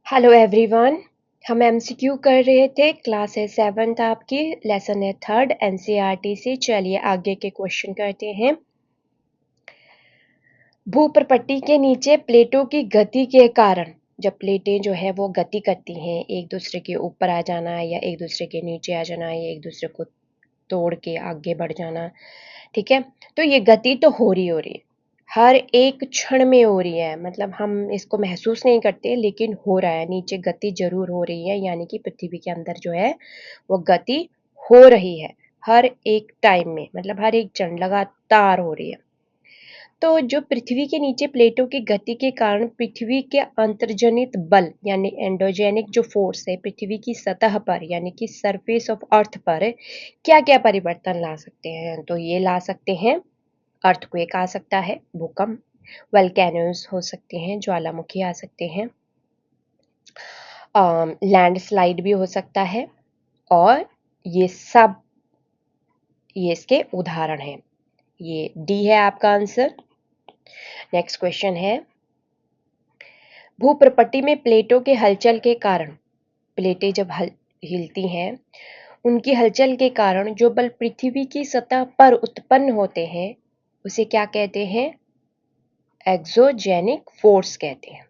Hello everyone. हम MCQ कर रहे थे। क्लास है 7th आपकी, लेसन है 3rd एनसीईआरटी से। चलिए आगे के क्वेश्चन करते हैं। भूप्रपट्टी के नीचे प्लेटों की गति के कारण, जब प्लेटें जो है वो गति करती हैं, एक दूसरे के ऊपर आ जाना या एक दूसरे के नीचे आ जाना या एक दूसरे को तोड़ के आगे बढ़ जाना, ठीक है। तो ये गति तो हो रही है, हर एक क्षण में हो रही है। मतलब हम इसको महसूस नहीं करते लेकिन हो रहा है, नीचे गति जरूर हो रही है। यानी कि पृथ्वी के अंदर जो है वो गति हो रही है हर एक टाइम में, मतलब हर एक क्षण लगातार हो रही है। तो जो पृथ्वी के नीचे प्लेटों की गति के कारण पृथ्वी के अंतर्जनित बल यानी एंडोजेनिक जो फोर्स है पृथ्वी की सतह पर यानी कि सरफेस ऑफ अर्थ पर क्या क्या परिवर्तन ला सकते हैं। तो ये ला सकते हैं, अर्थक्वेक आ सकता है, भूकंप, वल्केनोज हो सकते हैं, ज्वालामुखी आ सकते हैं, लैंडस्लाइड भी हो सकता है। और ये सब ये इसके उदाहरण हैं। ये डी है आपका आंसर। नेक्स्ट क्वेश्चन है, भूप्रपट्टी में प्लेटों के हलचल के कारण, प्लेटें जब हिलती हैं उनकी हलचल के कारण जो बल पृथ्वी की सतह पर उत्पन्न होते हैं उसे क्या कहते हैं? एक्सोजेनिक फोर्स कहते हैं।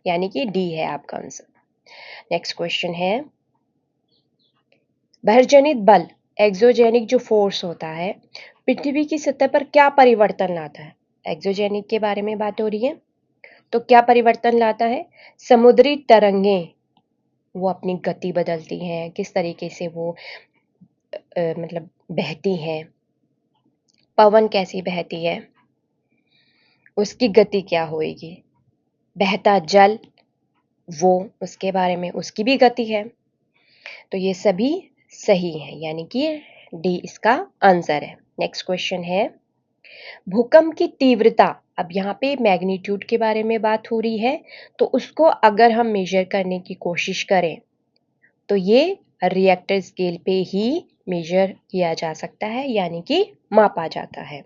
यानी कि डी है आपका आंसर। नेक्स्ट क्वेश्चन है, बहिर्जनित बल एक्सोजेनिक जो फोर्स होता है पृथ्वी की सतह पर क्या परिवर्तन लाता है? एक्सोजेनिक के बारे में बात हो रही है, तो क्या परिवर्तन लाता है? समुद्री तरंगें वो अपनी गति बदलती हैं, किस तरीके से वो मतलब बहती हैं, पवन कैसी बहती है, उसकी गति क्या होएगी, बहता जल वो उसके बारे में उसकी भी गति है। तो ये सभी सही है, यानी कि डी इसका आंसर है। नेक्स्ट क्वेश्चन है, भूकंप की तीव्रता, अब यहाँ पे मैग्नीट्यूड के बारे में बात हो रही है, तो उसको अगर हम मेजर करने की कोशिश करें तो ये रिएक्टर स्केल पे ही मेजर किया जा सकता है, यानी कि मापा जाता है।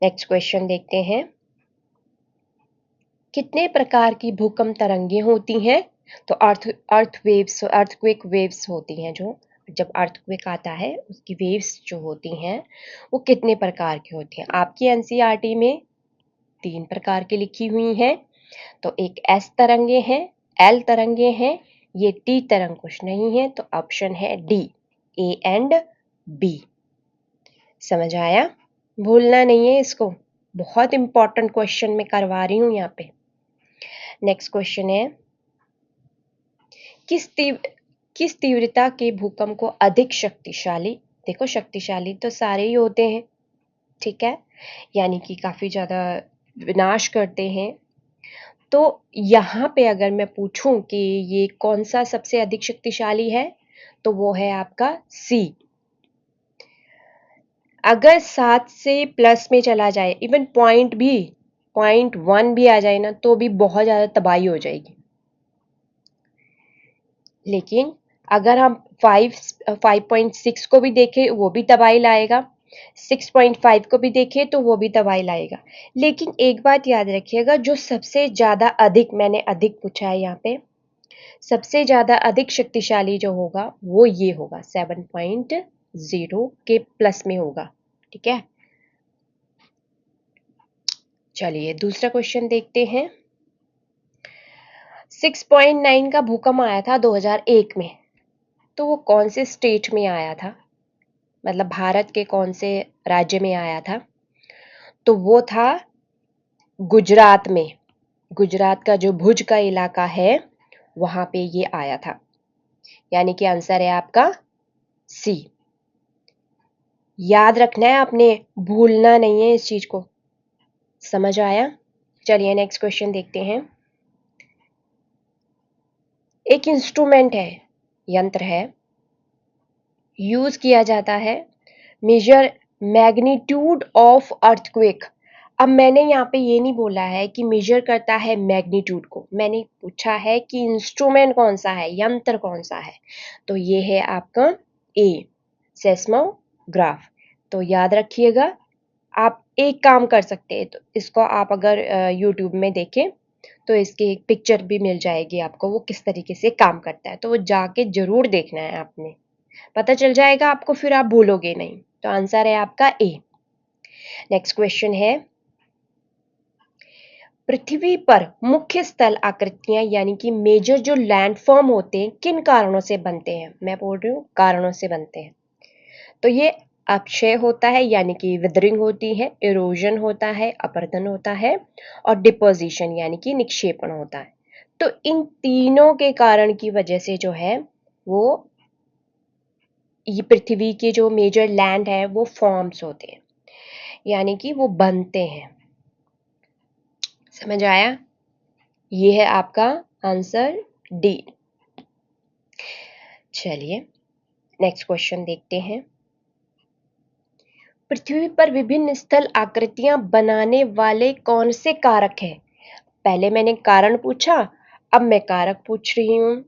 नेक्स्ट क्वेश्चन देखते हैं, कितने प्रकार की भूकंप तरंगें होती हैं? तो अर्थक्वेक वेव्स होती हैं। जो जब अर्थक्वेक आता है उसकी वेव्स जो होती हैं वो कितने प्रकार की होती हैं? आपकी एनसीईआरटी में 3 प्रकार की लिखी हुई हैं। तो एक एस तरंगे हैं, एल तरंगे हैं, ये टी तरंग कुछ नहीं है, तो ऑप्शन है डी, ए एंड बी। समझ आया? भूलना नहीं है इसको, बहुत इंपॉर्टेंट क्वेश्चन मैं करवा रही हूँ यहाँ पे। नेक्स्ट क्वेश्चन है, किस तीव्रता के भूकंप को अधिक शक्तिशाली, देखो शक्तिशाली तो सारे ही होते हैं, ठीक है, यानी कि काफी ज्यादा विनाश करते हैं। तो यहाँ पे अगर मैं पूछूं कि ये कौन सा सबसे अधिक शक्तिशाली है, तो वो है आपका सी। अगर 7 से प्लस में चला जाए, इवन पॉइंट 1 भी आ जाए ना, तो भी बहुत ज्यादा तबाही हो जाएगी। लेकिन अगर हम 5.6 को भी देखें वो भी तबाही लाएगा, 6.5 को भी देखें तो वो भी तबाही लाएगा। लेकिन एक बात याद रखिएगा, जो सबसे ज़्यादा अधिक, मैंने अधिक पूछा है यहाँ पे, सबसे ज़्यादा अधिक शक्तिशाली जो होगा वो ये होगा, 7.0 के प्लस में होगा, ठीक है। चलिए दूसरा क्वेश्चन देखते हैं। 6.9 का भूकंप आया था 2001 में, तो वो कौन से स्टेट में आया था, मतलब भारत के कौन से राज्य में आया था? तो वो था गुजरात में। गुजरात का जो भुज का इलाका है वहां पे ये आया था, यानी कि आंसर है आपका सी। याद रखना है आपने, भूलना नहीं है इस चीज को। समझ आया? चलिए नेक्स्ट क्वेश्चन देखते हैं। एक इंस्ट्रूमेंट है, यंत्र है, यूज किया जाता है मेजर मैग्नीट्यूड ऑफ अर्थक्वेक। अब मैंने यहाँ पे ये नहीं बोला है कि मेजर करता है मैग्नीट्यूड को, मैंने पूछा है कि इंस्ट्रूमेंट कौन सा है, यंत्र कौन सा है। तो ये है आपका ए, सेस्मोग्राफ। तो याद रखिएगा, आप एक काम कर सकते हैं, तो इसको आप अगर यूट्यूब में देखें तो इसकी एक पिक्चर भी मिल जाएगी आपको, वो किस तरीके से काम करता है, तो वो जाके ज़रूर देखना है आपने, पता चल जाएगा आपको, फिर आप भूलोगे नहीं। तो आंसर है आपका ए। नेक्स्ट क्वेश्चन है, पृथ्वी पर मुख्य स्थल आकृतियां यानी कि मेजर जो लैंडफॉर्म होते हैं किन कारणों से बनते हैं? मैं बोल रही हूँ कारणों से बनते हैं। तो ये अपक्षय होता है यानी कि विदरिंग होती है, इरोजन होता है, अपरदन होता है, और डिपोजिशन यानी कि निक्षेपण होता है। तो इन तीनों के कारण की वजह से जो है वो ये पृथ्वी के जो मेजर लैंड है वो फॉर्म्स होते हैं, यानी कि वो बनते हैं। समझ आया? ये है आपका आंसर डी। चलिए नेक्स्ट क्वेश्चन देखते हैं। पृथ्वी पर विभिन्न स्थल आकृतियां बनाने वाले कौन से कारक हैं? पहले मैंने कारण पूछा, अब मैं कारक पूछ रही हूँ।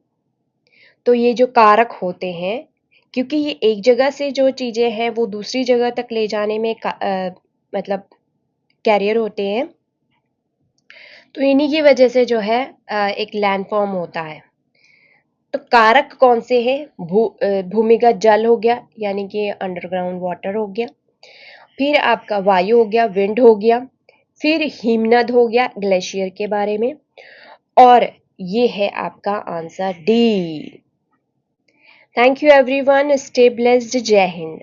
तो ये जो कारक होते हैं, क्योंकि ये एक जगह से जो चीज़ें हैं वो दूसरी जगह तक ले जाने में मतलब कैरियर होते हैं, तो इन्हीं की वजह से जो है एक लैंडफॉर्म होता है। तो कारक कौन से हैं? भूमिगत जल हो गया यानी कि अंडरग्राउंड वाटर हो गया, फिर आपका वायु हो गया, विंड हो गया, फिर हिमनद हो गया ग्लेशियर के बारे में, और ये है आपका answer D. Thank you everyone, stay blessed, जय हिंद।